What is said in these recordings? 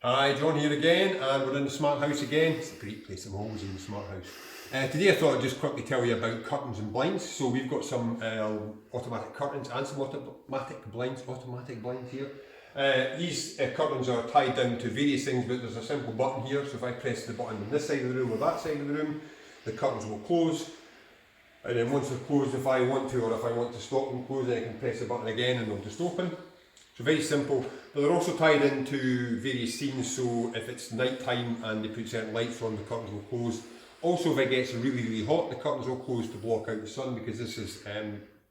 Hi, John here again, and we're in the Smart House again. It's a great place, I'm always in the Smart House. Today I thought I'd just quickly tell you about curtains and blinds. So we've got some automatic curtains and some automatic blinds here. These curtains are tied down to various things, but there's a simple button here, so if I press the button on this side of the room or that side of the room, the curtains will close. And then once they're closed, if I want to, or if I want to stop them closing, I can press the button again and they'll just open. So very simple, but they're also tied into various scenes, so if it's night time and they put certain lights on, the curtains will close. Also, if it gets really hot, the curtains will close to block out the sun, because this is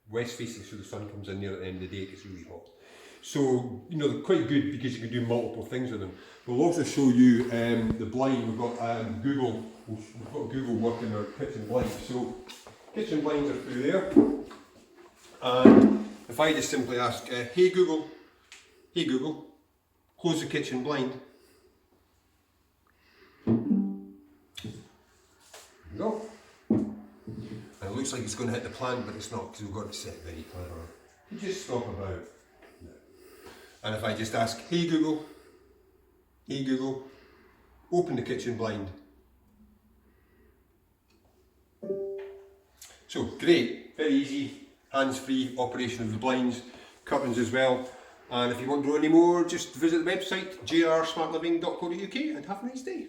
west facing, so the sun comes in there at the end of the day, it gets really hot. So, you know, they're quite good because you can do multiple things with them. We'll also show you the blind. We've got Google working our kitchen blinds. So, kitchen blinds are through there. And if I just simply ask, hey Google, close the kitchen blind. There we go. And it looks like it's going to hit the plant, but it's not, because we've got it set very clever. You just stop about now. And if I just ask, hey Google, open the kitchen blind. So great, very easy, hands-free operation of the blinds, curtains as well. And if you want to know any more, just visit the website jrsmartliving.co.uk and have a nice day.